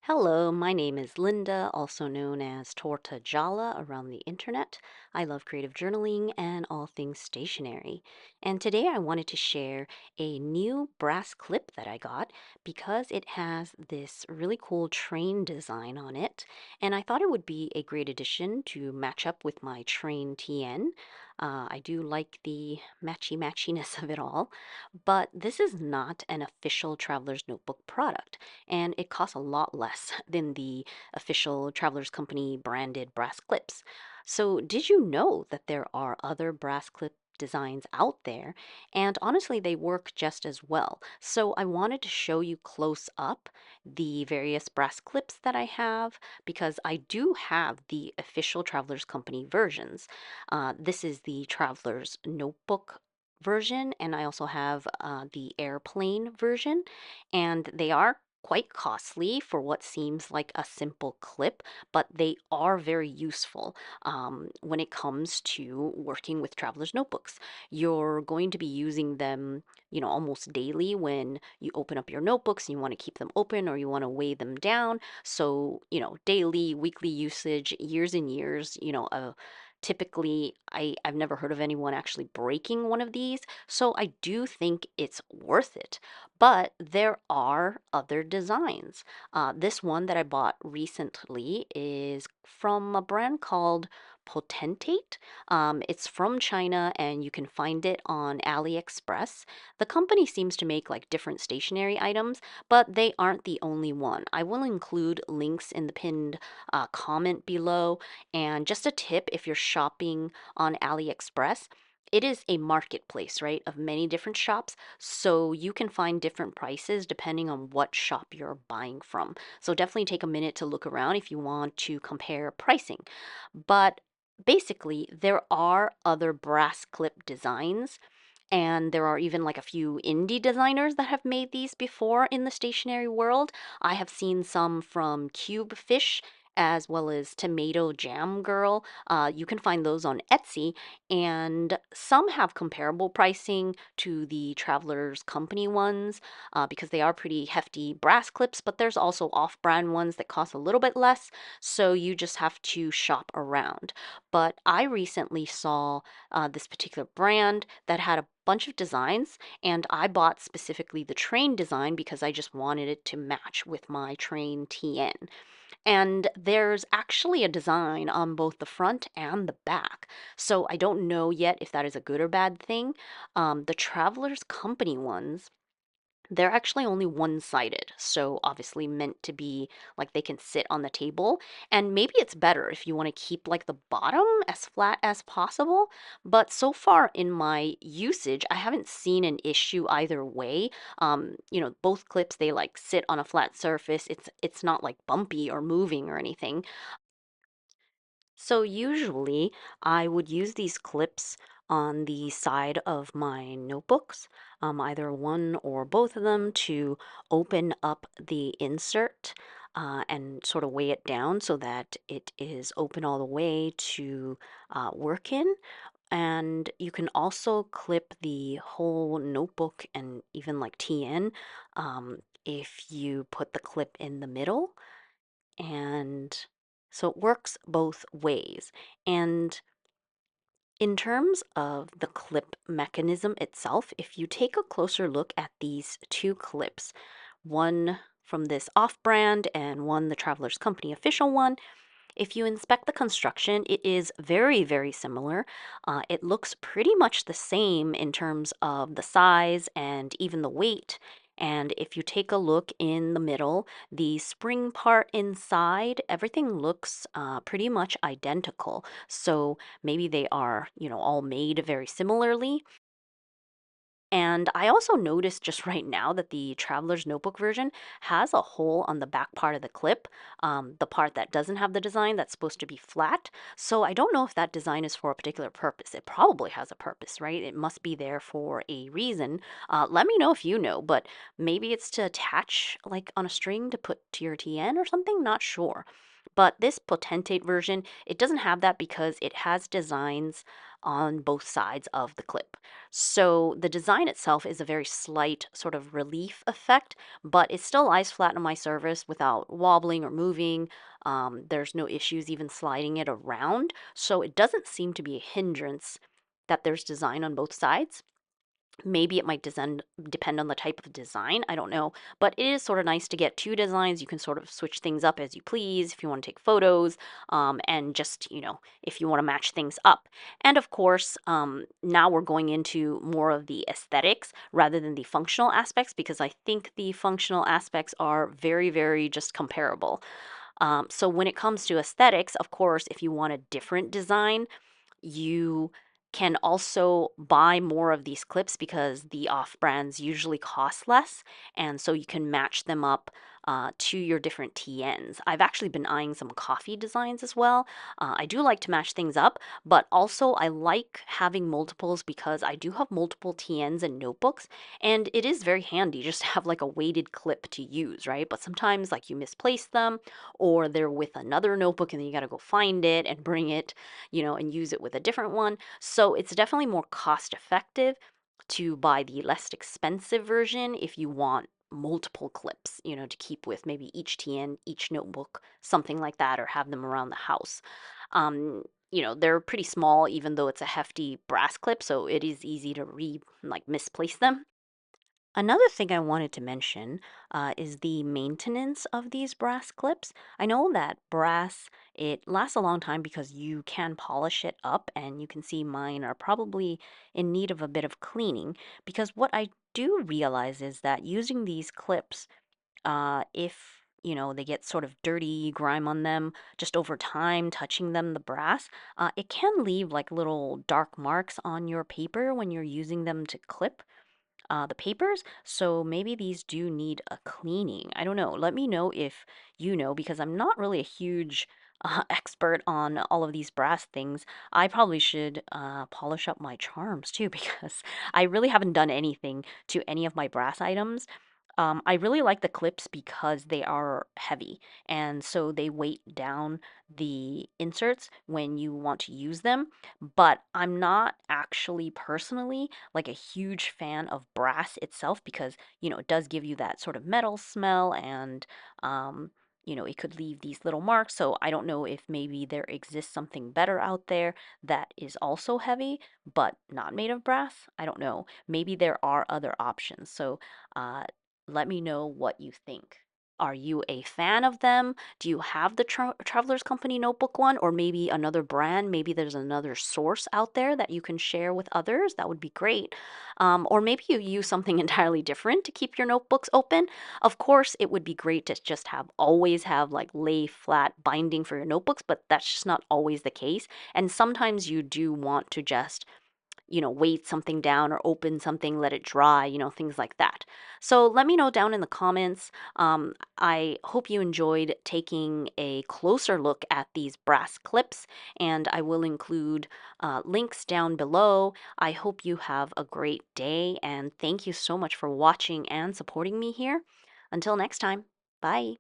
Hello, my name is Linda, also known as Torta Jala around the internet. I love creative journaling and all things stationery. And today I wanted to share a new brass clip that I got because it has this really cool train design on it. And I thought it would be a great addition to match up with my train TN. I do like the matchiness of it all, but this is not an official Traveler's Notebook product and it costs a lot less than the official Travelers Company branded brass clips. So, did you know that there are other brass clip designs out there? And honestly, they work just as well. So, I wanted to show you close up the various brass clips that I have because I do have the official Travelers Company versions. This is the Travelers Notebook version, and I also have the airplane version, and they are quite costly for what seems like a simple clip, but they are very useful when it comes to working with traveler's notebooks. You're going to be using them, almost daily when you open up your notebooks and you want to keep them open or you want to weigh them down. So, daily, weekly usage, years and years, typically I've never heard of anyone actually breaking one of these, so I do think it's worth it. But there are other designs. This one that I bought recently is from a brand called Potentate. It's from China and you can find it on AliExpress. The company seems to make like different stationery items, but they aren't the only one. I will include links in the pinned comment below. And just a tip if you're shopping on AliExpress, it is a marketplace, right, of many different shops. So you can find different prices depending on what shop you're buying from. So definitely take a minute to look around if you want to compare pricing. But basically, there are other brass clip designs. And there are even like a few indie designers that have made these before in the stationery world. I have seen some from Cube Fish as well as Tomato Jam Girl. You can find those on Etsy, and some have comparable pricing to the Traveler's Company ones because they are pretty hefty brass clips, but there's also off brand ones that cost a little bit less, so you just have to shop around. But I recently saw this particular brand that had a bunch of designs, and I bought specifically the train design because I just wanted it to match with my train TN. And there's actually a design on both the front and the back. So I don't know yet if that is a good or bad thing. The Traveler's Company ones, they're actually only one-sided, so obviously meant to be like they can sit on the table. And maybe it's better if you want to keep like the bottom as flat as possible. But so far in my usage, I haven't seen an issue either way. Both clips they like sit on a flat surface. It's not like bumpy or moving or anything. So usually I would use these clips on the side of my notebooks, either one or both of them, to open up the insert and sort of weigh it down so that it is open all the way to work in. And you can also clip the whole notebook and even like TN if you put the clip in the middle. And so it works both ways. And in terms of the clip mechanism itself, if you take a closer look at these two clips, one from this off brand and one the Traveler's Company official one, if you inspect the construction, it is very, very similar. It looks pretty much the same in terms of the size and even the weight. And if you take a look in the middle, the spring part inside, everything looks pretty much identical. So maybe they are, all made very similarly. And I also noticed just right now that the Traveler's Notebook version has a hole on the back part of the clip, the part that doesn't have the design that's supposed to be flat. So I don't know if that design is for a particular purpose. It probably has a purpose, right? It must be there for a reason. Let me know if you know, but maybe it's to attach like on a string to put to your TN or something, not sure. But this potentate version, it doesn't have that because it has designs on both sides of the clip. So the design itself is a very slight sort of relief effect, but it still lies flat on my surface without wobbling or moving. There's no issues even sliding it around, so it doesn't seem to be a hindrance that there's design on both sides. Maybe it might depend on the type of design. I don't know. But it is sort of nice to get two designs. You can sort of switch things up as you please if you want to take photos, and just, if you want to match things up. And of course, now we're going into more of the aesthetics rather than the functional aspects, because I think the functional aspects are very, very just comparable. So when it comes to aesthetics, of course, if you want a different design, you can also buy more of these clips because the off brands usually cost less. And so you can match them up to your different TNs. I've actually been eyeing some coffee designs as well. I do like to match things up, but also I like having multiples because I do have multiple TNs and notebooks, and it is very handy just to have like a weighted clip to use, right? But sometimes like you misplace them, or they're with another notebook and then you got to go find it and bring it, and use it with a different one. So it's definitely more cost effective to buy the less expensive version if you want multiple clips, to keep with maybe each TN, each notebook, something like that, or have them around the house. They're pretty small, even though it's a hefty brass clip, so it is easy to misplace them. Another thing I wanted to mention is the maintenance of these brass clips. I know that brass, it lasts a long time because you can polish it up, and you can see mine are probably in need of a bit of cleaning. Because what I do realize is that using these clips, if they get sort of dirty grime on them just over time touching them, the brass, it can leave like little dark marks on your paper when you're using them to clip the papers. So maybe these do need a cleaning. I don't know. Let me know if you know, because I'm not really a huge expert on all of these brass things. I probably should polish up my charms too, because I really haven't done anything to any of my brass items. I really like the clips because they are heavy, and so they weight down the inserts when you want to use them. But I'm not actually personally like a huge fan of brass itself because, it does give you that sort of metal smell, and, it could leave these little marks. So I don't know if maybe there exists something better out there that is also heavy but not made of brass. I don't know. Maybe there are other options. So, uh, let me know what you think. Are you a fan of them? Do you have the Traveler's Company notebook one, or maybe another brand? Maybe there's another source out there that you can share with others. That would be great. Or maybe you use something entirely different to keep your notebooks open. Of course, it would be great to just always have like lay flat binding for your notebooks, but that's just not always the case. And sometimes you do want to just weight something down or open something, let it dry, things like that. So let me know down in the comments. I hope you enjoyed taking a closer look at these brass clips, and I will include links down below. I hope you have a great day, and thank you so much for watching and supporting me here. Until next time, bye.